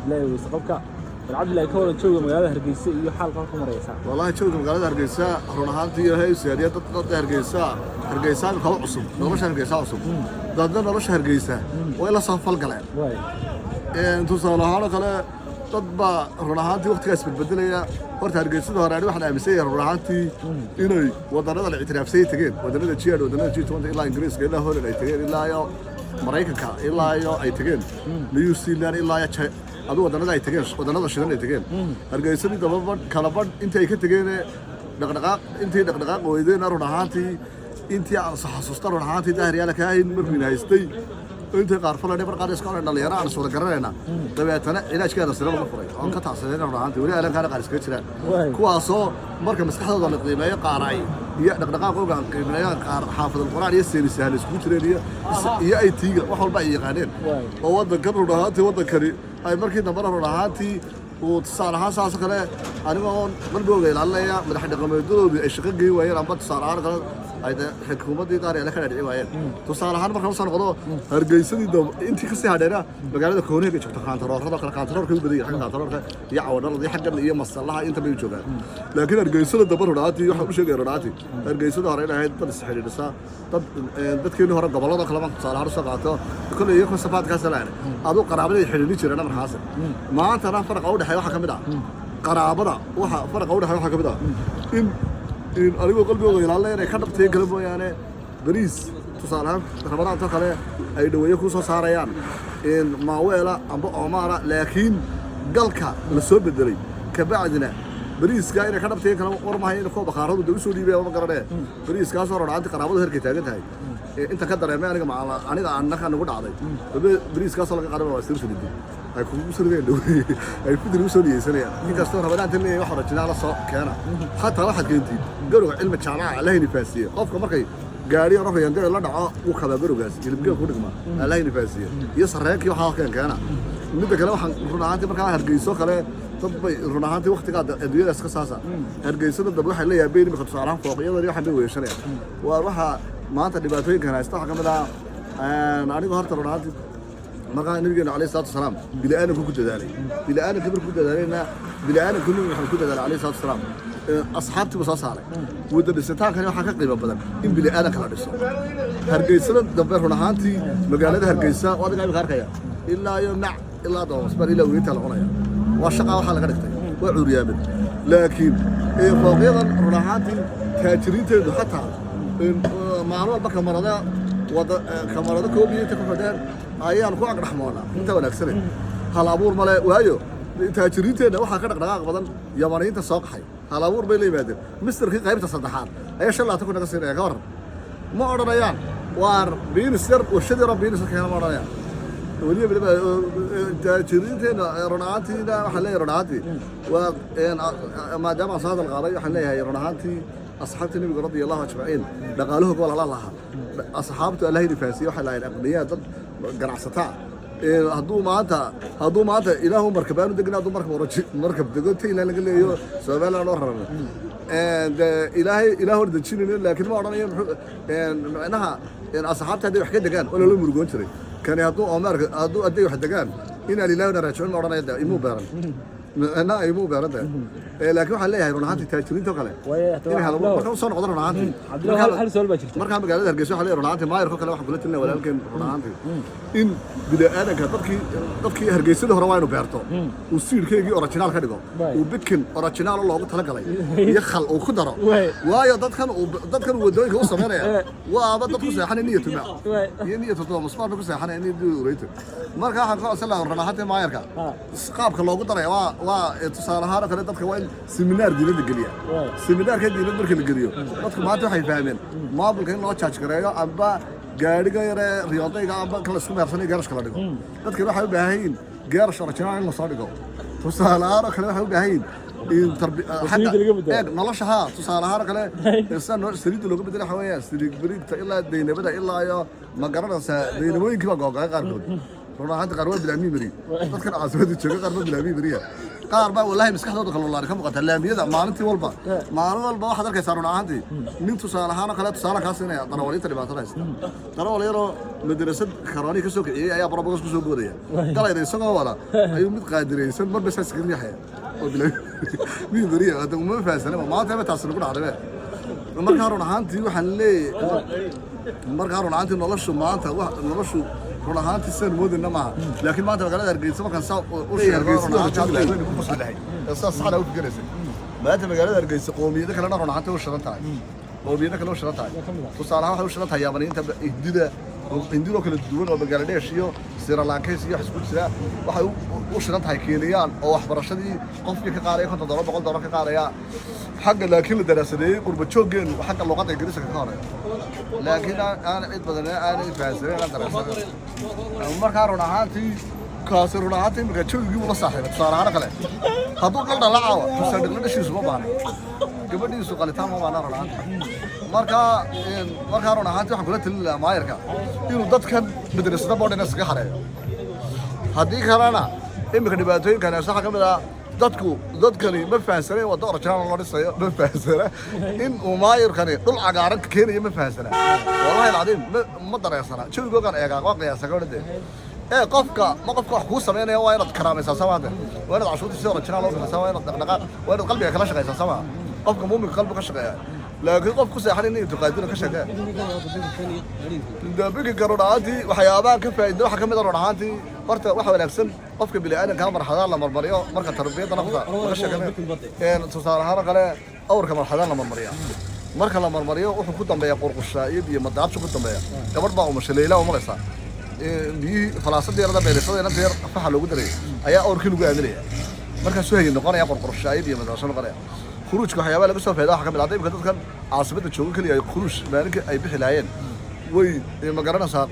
Abdullahi Wasaqabka Abdullahi ka wada jooga magaalada Hargeysa iyo xaalka ku maraysa wallahi jooga magaalada Hargeysa run ahaantii ilaahay siyaadiyad dad Hargeysa ka cusub nolosha Hargeysa cusub dadna nolosha Hargeysa way la soo falgaleen tusaale ahaan kale dad ba run ahaantii waqtigaas beddelaya horta Hargeysada hore waxaan aaminsanyahay run ahaantii inay wadanada la ictiraafsay tageen wadanada Chad wadanada G20 ilaa Ingiriiska ilaa Holland ay tageen ilaa iyo Mareykanka ilaa iyo ay tageen New Zealand ilaa iyo adu wadanada ay tageen wadanada shidan ay tageen Hargeysadii dababa kala badh intii ay ka tageen dhaqdhaqaaq weydeen run ahaantii intii aan xasuusta run ahaantii daahriyaal ka ahayn markii haystay inta qaar falay barqaad iska dhalinyaro aan soo garanayna dabeetana ilaajkeeda sare lama furay oo ka taasayeen run ahaantii wali aan qaar iska jiraan kuwaasoo marka maskaxdooda la qiimeeyo qaaray iyo dhaqdhaqaaqooda qiimeeyo qaar xaafadul quraan iyo saynisahan isku jireen iyo ay tiiga wax walba ay yaqaaneen oo wadanka run ahaantii wadankani ay markii dambe run ahaantii oo tusaalahaan saas kale anigoo qalbigooda ilaalinaya madax dhaqameedooda ay shaqo geey waayeen amba tusaalahaan kale ay xukuumadii qaar ay ka dhacay waayeen tusaalahaan marka soo noqdo Hargeysadii intii ka sii hadheera magaalada Koonee ka joogto kaantaroorada kala kaantaroorka u baday xagga kaantaroorka iyo cawadalada xaggan iyo masalaha inta bay joogaan laakiin Hargeysada dabar horaati waxa uu sheegay horaati Hargeysada hore ilaahay dad isxiriirisa dadkii hore gobolada kala ma tusaalahaan soo qaato kullu iyo safaad ka salaan adu qaraabada xiriiri jireen markaas maanta farq u dhaxay waxa kamid ah qaraabada waxa farq u dhaxay waxa kamid ah in anigu qalbigooda ilaalinaya ka dhabtay kala mooyaane bariis tusaalahaan rabadaan ta kale ay dhaweeyo ku soo saarayaan in maaweela amba Omara laakiin galka la soo bedelay ka bacdina bariiska inay ka dhabtay kala qormahay in koob qaaradu dib u soo dhiibay ma garanay bariiskaas oo raacanta qaraabada herkay taagan tahay inta ka dareemay aniga annaka nagu dhacday bariiskaas oo laga qaado waa sir fudud ay ku soo ay fidri u soo dhiyaysanayaan inkastoo rabadaan tan wax rajinaala soo keena hatta waxa keentay garow cilmi jaamaca Allaah nifaasiyo qofka markay gaari rafayaan gaar la dhaco uu kaba garowgaas ilmiga ku dhigma Allaah nifaasiyo iyo sareekii waxa keena mid kale waxaan run ahaantii markaa Hargeyso kale dad bay run ahaantii waqtiga adduunyada iska saasa Hargeysada dad waxay leeyahay been imika tusaalahan fooqyada iyo waxaan bay weeshanayaan waa waxa maanta dhibaatooyinkan haysta waxa kamid ah anigu horta run ahaantii markaa nabigeena alayhi salaatu wasalaam bilaadanku ku dadaalay bilaadanku markuu dadaalayna bilaadanku wuxuu ku dadaalay alayhi salaatu wasalaam asxaabtii soo saaray wada dhisitaankan waxa ka qiimo badan in bilaadanka la dhiso Hargeysada dambe run ahaantii magaalada Hargeysa oo adiga ka arkaya ilaa iyo nac ilaa doosbar ilaa weynta la qonaya waa shaqa waxa laga dhigtay waa cuuriyaamin laakiin fooqyadan run ahaantii taajiriinteedu hatta maalmo walba kamarada wada kamarada koobiyada ku xidhan ayaan ku aqraxmoona inta wanaagsan hal abuur male waayo taajiriinteena waxa ka dhaqdhaqaaq badan yamaniinta soo qaxay hal abuur bay leeyahay misterkii qaybta saddexaad ayaa shalaata ku naga siinaya ka waran ma oranayaan waar biinisar oo shadira biinisar kana ma oranayaan waliba taajiriinteena ronaantiina waxa leeyahay ronaanti waa maadaama saad qaaday waxa leeyahay ronaanti أصحاب النبي رضي الله أجمعين دقالوه قال الله أصحابته الله ينفاسي وحلا الأغنياء ضد قرع ستاع هدو معناتها إله مركبان ودقنا هدو مركب دقلت إلى اللي قال لي سؤال أنا أخرى إلهي ورد تشيني لكن ما أراني معناها أصحابته هذي وحكي دقان ولا لهم مرقون شري كان هدو أمر هدو أدي واحد دقان إن لله ونرجعون ما أراني يمو بارن أنا يمو بارن لكن waxaan leeyahay runaantii taajiriinta kale in hal marka soo noqdo runaantii hal soo baa jirta marka magaalada Hargeysa waxa leeyahay runaantii maayirka kale waxa kula tilnaa walaalkeen runaantii in bidaadanka dadkii Hargeysada hore waa inuu beerto uu siirkeegii original ka dhigo uu bikin original loogu tala galay iyo khal uu ku daro waayo dadkan wadooyinka u sameeynaya waa dad ku seexan niyadu ma iyo niyadu musbaar ku seexan niyadu ureyto marka waxa ka asal runaantii maayirka qaabka loogu daray waa tusaalahaan kale dadka waa seminar diinada galiya seminar ka diinada marka la galiyo dadku maanta waxay fahmeen maamulka in loo charge gareeyo amba gaariga yare riyadayga amba kala isku meersanay gaarashka la dhigo dadku waxay u baahan yihiin gaarash original in la soo dhigo tusaalahaan kale waxay u baahan yihiin nolosha tusaalahaan kale insan saliid looga bedelo waxa weeye saliid bariigta ilaa deynabada ilaa iyo ma garanaysa deynamooyinkii baa googo'ay qaarkood runaantii qaar waa bilaamii bari dadkan caasimada jooga qaar waa bilaamii bariya qaar baa wallahi maskaxdooda kala laari ka muuqata laamiyada maalintii walba waxaad arkaysaa run ahaantii nin tusaale ahaan kale tusaale kaas inay darawaliinta dhibaatanaysa darawaliyaro madrasad karaani ka soo kiciyay ayaa barabagas ku soo boodaya galayda isagoo wada ayuu mid qaadiraysan marba saas ka riixaya oo bilaa mid dariya hada uma faahsanaba maanta ma taasna ku dhacday markaa run ahaantii waxaan leeyahay run ahaantii noloshu maanta noloshu run ahaantii san moodina maaha laakiin maanta magaalada Hargeysa markaan saa u sheegay saas xala u fikiraysa maanta magaalada Hargeysa qoomiyada kale run ahaantii u shiran tahay tusaalaha waxa u shiran tahay Yaamaniinta hindida kala duwan oo Bangladesh iyo Sri Lanka iyo xisbu jira waxay u shiran tahay Keeniyaan oo waxbarashadii qofkii ka qaaday $100 ka qaadaya حق لكن الدراسة قرب تشوجين وحق اللغات الإنجليزية كهارة لكن أنا عيد بدنا أنا فاسرين أنا دراسة عمر كارونا هاتي كاسرونا هاتي مك تشوجي ولا صاحب صار أنا كله هذول كلنا لعوة تصدق لنا شيء سبب أنا قبل دي سوق اللي تامو أنا رونا مر كارونا هاتي حقولت ما يركع يلو ضد كان مدرسة بعد الناس كهارة هذيك كارونا إيه مكنباتين كان يصح كملا dadkani ma fahansanay wada orjaan loo dhisayo ma fahansana in umaayir kani dhul cagaaran keenaya ma fahansana wallahi alcadiim ma dareesana joogogan eegaa waa qiyaasa gabadha qofka wax ku sameeynaya waa inaad karaamaysaa samaada waa inaad cashuurtiisa orjaan loo dhisaa waa inaad dhaqdhaqaaq waa inaad qalbiga kala shaqaysaa samaa qofka muuminka qalbiga ka shaqeeya laakiin qof ku seexan inay tuqaadina ka shaqeeya dabigi garoodhaanti waxyaabaha ka faa'iido waxa kamid ah roodhaanti horta waxa wanaagsan qofka bini'aadanka marxalada la marmariyo marka tarbiyada nafta laga shaqeeyo tusaalahaan kale awrka marxalada la marmariyo marka la marmariyo wuxuu ku dambeeyaa qurqushaayid iyo madaabsho ku dambeeya gabadh baa umashalayla oo maraysa biyi falaasadeerada beelisada deer faxa loogu daray ayaa awrkii lagu aaminaya marka soo hayay noqonaya qurqushaayid iyo madaabsho noqonaya khuruujka waxyaabaha laga soo faa'iido waxa kamid ah dadka dadkan caasimada jooga kaliya ay khuruuj maalinka ay bixi laayeen way ma garanaysaa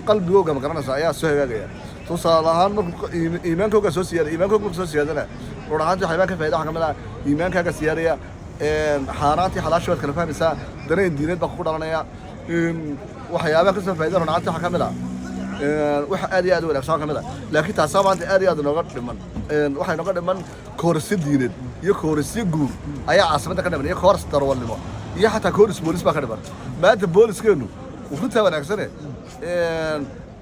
qalbigooga ma garanaysaa ayaa soo hagaagaya tusaalahaan markuu iimaankooga soo siyaadana ruuxaantii waxyaabaha ka faa'iido waxa kamid ah iimaankaaga siyaadaya xaaraantii xalaashood kala fahmaysaa dareen diineed baa ku dhalanaya waxyaabaha ka soo faa'iido ruuxaantii waxa kamid ah waxa aad iyo aad u wanaagsan kamid ah laakiin taas maanta aad iyo aad nooga dhiman waxay nooga dhiman koorsyo diineed iyo koorsyo guur ayaa caasimada ka dhiman iyo koors darwalnimo iyo xataa kooris boolis baa ka dhiman maanta booliskeenu وفرتها ونعكسنه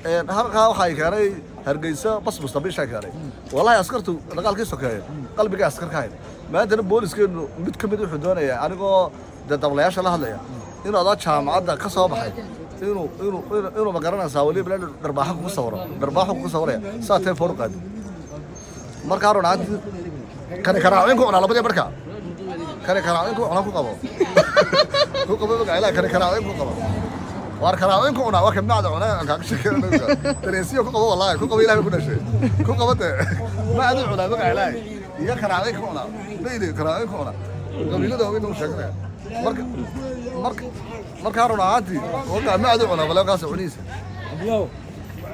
هرقها وحاي كاري هرقيسة بس مستبيش كاري والله أسكرته نقال كيسو كاين قلبي جا أسكر كاين ما أنت نبوليس كأنه متكمل الحدود يا أنا جو ده طبلياش الله هلا إنه هذا شام عدا كسر بحي إنه ما قررنا ساولي بلا درباحك وصورة ساعتين فرق هذا مركارون عاد كان كراعينكم على بدي بركة كان كراعينكم على كوكب بقى لا كان كراعينكم قبل واركراوين كونا وكم نعد عنا كشكل تريسيو كوكب والله كوكب إلهي كنا شيء كوكب ما أدري عنا بقى إلهي يا كراوين كونا ليه كراوين كونا قبيلة ده وين وشكله مرك هارونا عادي وقع ما أدري عنا ولا قاس عنيسة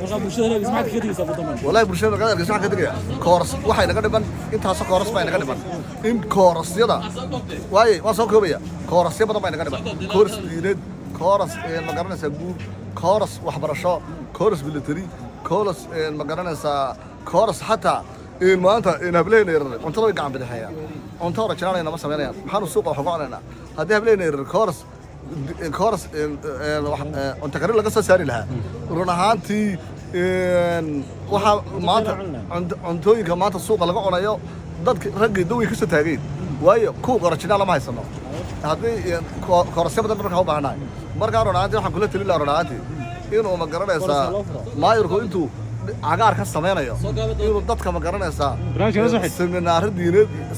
والله برشلونة بسمعت كثير سبب طبعا والله برشلونة قاعد بسمع كثير كورس واحد نقدر بن أنت هسا كورس ما نقدر بن إن كورس يدا واي ما سوق كوبيا كورس يبغى طبعا نقدر بن كورس يرد كورس ما قررنا سجود كورس وحبرشة كورس بالتري كورس ما قررنا كورس حتى ما أنت إن هبلين أنت لو قاعد بدحياة أنت رجعنا هنا مثلا يعني حنو السوق وحقنا هذه هبلين كورس أنت قرر لك قصة ساري لها رونهانتي waxa maanta cuntooyinka maanta suuqa laga cunayo dadka ragga duwi ka soo taageen waayo ku qarajina lama haysano hadii korsabada markaa u baahnaa markaa ronaanti waxaan kula tali lahaa ronaanti inuu ma garanaysaa maayirku intuu cagaar ka sameynayo inuu dadka ma garanaysaa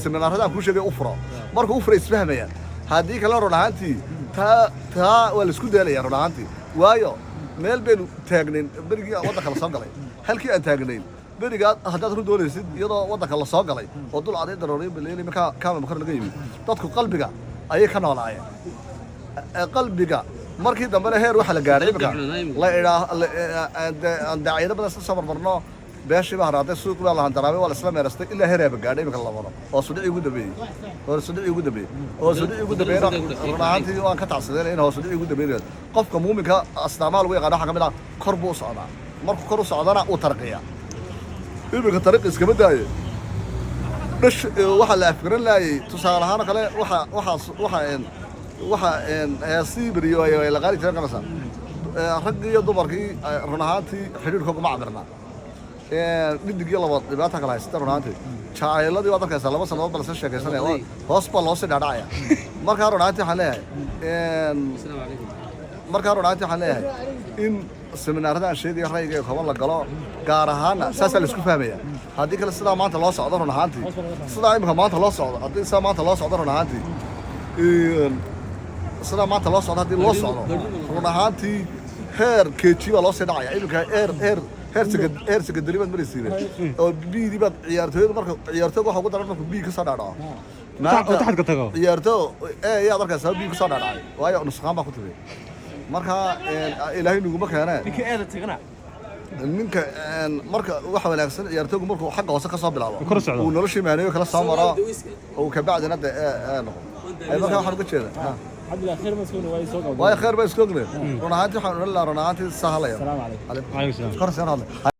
seminaarada ku sheegay u furo markuu u furo isfahmaya hadii kala ronaanti taa waa la isku daalaya ronaanti waayo meel baynu taagnayn berigii waddanka la soo galay halkii aan taagnayn berigaa haddaad ru doonaysid iyadoo waddanka la soo galay oo dul caday darooriyo baleeli markaa kaama makar laga yimid dadku qalbiga ayay ka noolaayeen qalbiga markii dambena heer waxa la gaadhay imika la idhaa daaciyada badan soo marmarno beeshii baa haraatay suuq baa la handaraabay waa la isla meerastay ilaa heer gaadhay imika la wado oo sudhici ugu dambeeyey runaantii waan ka tacsadeen in hoos sudhici ugu dambeeyay qofka muuminka astaamaha lagu yaqaan waxa kamid ah kor buu socdaa markuu kor u socdana uu tarqiya imika tariiq iskama daayo دش واحد لا فكر لا تصار هانا كله واحد سيبريو ولا غالي ترى مثلا رجع يضمركي رناهاتي حدود كوكو ما عبرنا ندق يلا وضع باتها كلا يستر رناهاتي شاي الله دي وضع كيسا لما سنوات بلسة شيء كيسا نيوان هوسبال هوسي دعايا مركا رناهاتي حلاه مركا رناهاتي حلاه إن السمينار هذا الشيء دي رأيي كمان لقلا قارهانا ساسا لسكو فهمية هذيك السنة ما تلاص عذر رناهاتي السنة يمكن ما تلاص عذر هذيك السنة ما تلاص عذر رناهاتي السنة ما تلاص عذر هذه لاص عذر رناهاتي هير كيتشي ولا لاص دعايا إنه هير سكت دريبا مريسينه أو بي دي بعد عيارته مركا عيارته وحقو تعرف بي كسر دعاء تحت كتاعه عيارته يا مركا سبب بي كسر دعاء ويا نسخان ما كتبه marka ilaahay nagu ma keenay ninka eeda tagana ninka marka waxa wanaagsan ciyaartooygu markuu xagga hoose ka soo bilaabo kor socdo uu noloshii maanayo kala soo maro oo ka bacdina noqon ay marka waxa uga jeeda عبد الله خير مسكون واي سوق واي خير ba iskoogna runaantii waxaan oran lahaa runaantii sahalaya السلام عليكم عليكم السلام kor soo